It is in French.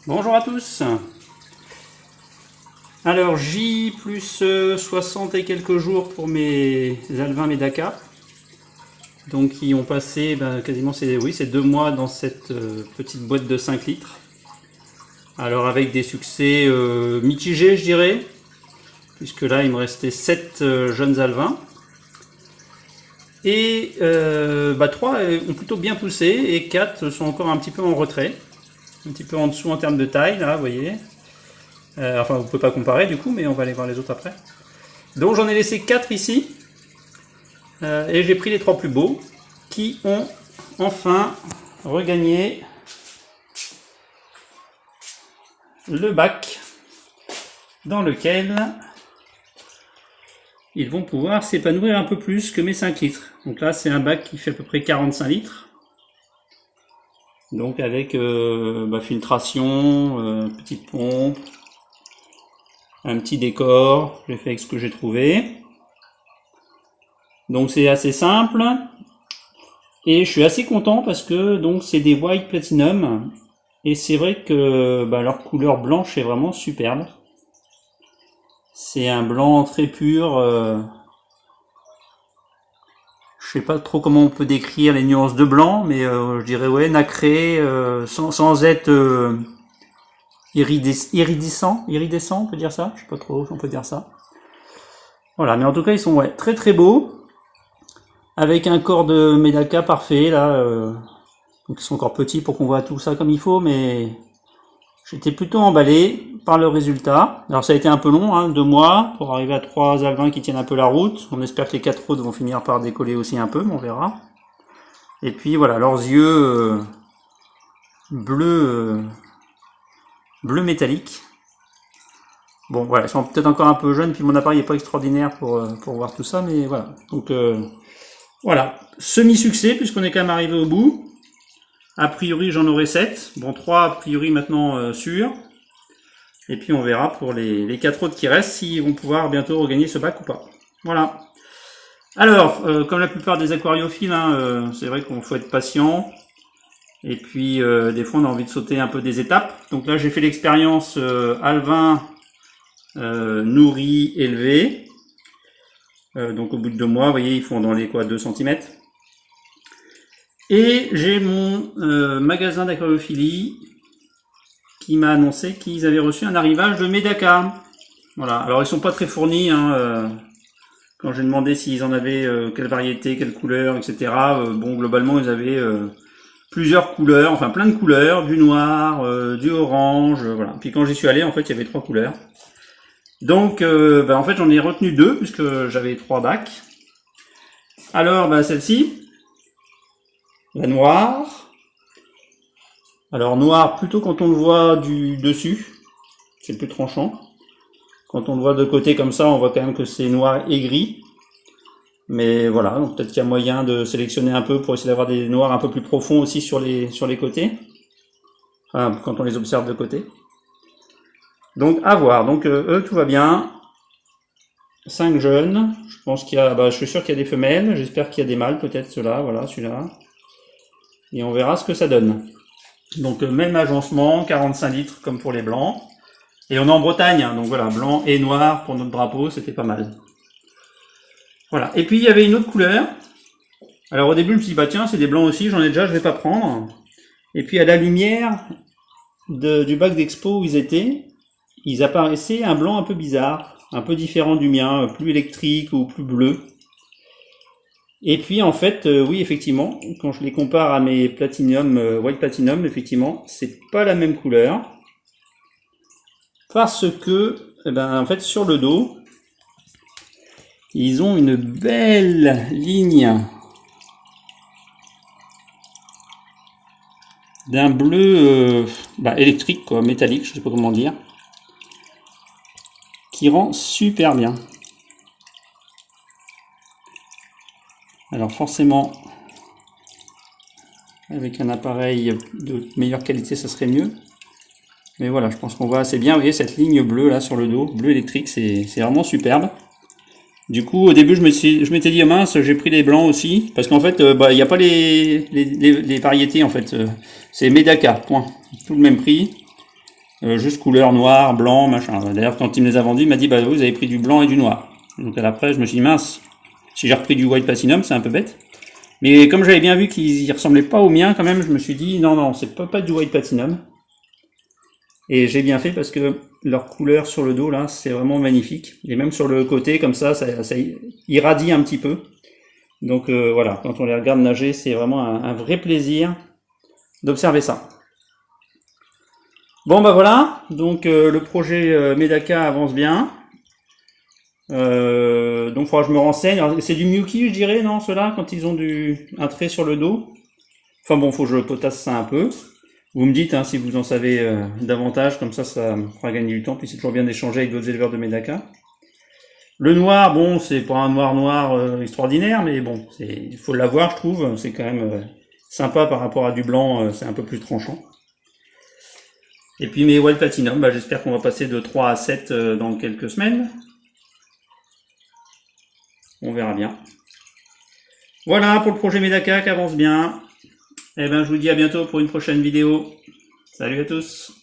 Bonjour à tous. Alors J plus 60 et quelques jours pour mes alvins Medaka. Donc qui ont passé quasiment ces 2 mois dans cette petite boîte de 5 litres. Alors avec des succès mitigés je dirais. Puisque là il me restait 7 jeunes alvins. Et 3 ont plutôt bien poussé et 4 sont encore un petit peu en retrait. Un petit peu en dessous en termes de taille, là, vous voyez. Enfin, vous ne pouvez pas comparer du coup, mais on va aller voir les autres après. Donc j'en ai laissé 4 ici. Et j'ai pris les 3 plus beaux, qui ont enfin regagné le bac dans lequel ils vont pouvoir s'épanouir un peu plus que mes 5 litres. Donc là, c'est un bac qui fait à peu près 45 litres. Donc avec filtration, petite pompe, un petit décor, j'ai fait avec ce que j'ai trouvé. Donc c'est assez simple. Et je suis assez content parce que donc c'est des white platinum. Et c'est vrai que leur couleur blanche est vraiment superbe. C'est un blanc très pur. Je sais pas trop comment on peut décrire les nuances de blanc, mais je dirais nacré, sans être iridescent, on peut dire ça. Je sais pas trop si on peut dire ça. Voilà, mais en tout cas ils sont très très beaux, avec un corps de Medaka parfait là. Donc ils sont encore petits pour qu'on voit tout ça comme il faut, mais j'étais plutôt emballé par le résultat. Alors ça a été un peu long, 2 mois, pour arriver à 3 alvins qui tiennent un peu la route. On espère que les 4 autres vont finir par décoller aussi un peu, mais on verra. Et puis voilà, leurs yeux bleus métalliques. Bon voilà, ils sont peut-être encore un peu jeunes, puis mon appareil n'est pas extraordinaire pour voir tout ça, mais voilà. Donc voilà, semi-succès, puisqu'on est quand même arrivé au bout. A priori j'en aurai 7, bon 3 a priori maintenant sûrs. Et puis on verra pour les 4 autres qui restent s'ils vont pouvoir bientôt regagner ce bac ou pas. Voilà. Alors, comme la plupart des aquariophiles, c'est vrai qu'on faut être patient. Et puis des fois on a envie de sauter un peu des étapes. Donc là j'ai fait l'expérience alvin nourri élevé. Donc au bout de 2 mois, vous voyez, ils font dans les 2 cm. Et j'ai mon magasin d'aquariophilie qui m'a annoncé qu'ils avaient reçu un arrivage de Medaka. Voilà, alors ils sont pas très fournis, quand j'ai demandé s'ils en avaient, quelle variété, quelle couleur, etc. Bon, globalement, ils avaient plusieurs couleurs, enfin plein de couleurs, du noir, du orange, voilà. Puis quand j'y suis allé, en fait, il y avait 3 couleurs. Donc, en fait, j'en ai retenu 2, puisque j'avais 3 bacs. Alors, celle-ci, la noire. Alors noir plutôt quand on le voit du dessus, c'est plus tranchant. Quand on le voit de côté comme ça, on voit quand même que c'est noir et gris. Mais voilà, donc peut-être qu'il y a moyen de sélectionner un peu pour essayer d'avoir des noirs un peu plus profonds aussi sur les côtés. Enfin, quand on les observe de côté. Donc à voir, donc eux tout va bien. 5 jeunes, je pense qu'il y a, je suis sûr qu'il y a des femelles, j'espère qu'il y a des mâles, peut-être ceux-là, voilà, celui-là. Et on verra ce que ça donne. Donc même agencement, 45 litres comme pour les blancs. Et on est en Bretagne, donc voilà, blanc et noir pour notre drapeau, c'était pas mal. Voilà, et puis il y avait une autre couleur. Alors au début je me suis dit, tiens, c'est des blancs aussi, j'en ai déjà, je vais pas prendre. Et puis à la lumière du bac d'expo où ils étaient, ils apparaissaient un blanc un peu bizarre, un peu différent du mien, plus électrique ou plus bleu. Et puis en fait, oui effectivement, quand je les compare à mes Platinum, White Platinum, effectivement, c'est pas la même couleur. Parce que, en fait, sur le dos, ils ont une belle ligne d'un bleu électrique, quoi, métallique, je sais pas comment dire, qui rend super bien. Alors forcément, avec un appareil de meilleure qualité, ça serait mieux. Mais voilà, je pense qu'on voit assez bien. Vous voyez cette ligne bleue là sur le dos, bleu électrique, c'est vraiment superbe. Du coup, au début, je m'étais dit, mince, j'ai pris les blancs aussi, parce qu'en fait, il n'y a pas les variétés, en fait. C'est Medaka, point. Tout le même prix. juste couleur noir, blanc, machin. D'ailleurs, quand il me les a vendus, il m'a dit, bah vous avez pris du blanc et du noir. Donc après, je me suis dit, mince, si j'ai repris du white platinum, c'est un peu bête. Mais comme j'avais bien vu qu'ils y ressemblaient pas aux miens, quand même, je me suis dit, non, non, c'est pas du white platinum. Et j'ai bien fait parce que leur couleur sur le dos, là, c'est vraiment magnifique. Et même sur le côté, comme ça irradie un petit peu. Donc voilà, quand on les regarde nager, c'est vraiment un vrai plaisir d'observer ça. Bon bah voilà, donc le projet Medaka avance bien. Donc il faudra que je me renseigne. C'est du Miyuki, je dirais, non, ceux-là, quand ils ont un trait sur le dos. Enfin bon, faut que je potasse ça un peu. Vous me dites hein, si vous en savez davantage, comme ça me fera gagner du temps, puis c'est toujours bien d'échanger avec d'autres éleveurs de Medaka. Le noir, bon, c'est pas un noir extraordinaire, mais bon, il faut l'avoir, je trouve. C'est quand même sympa par rapport à du blanc, c'est un peu plus tranchant. Et puis mes White Platinum, bah, j'espère qu'on va passer de 3 à 7 dans quelques semaines. On verra bien. Voilà pour le projet Medaka qui avance bien. Et ben je vous dis à bientôt pour une prochaine vidéo. Salut à tous.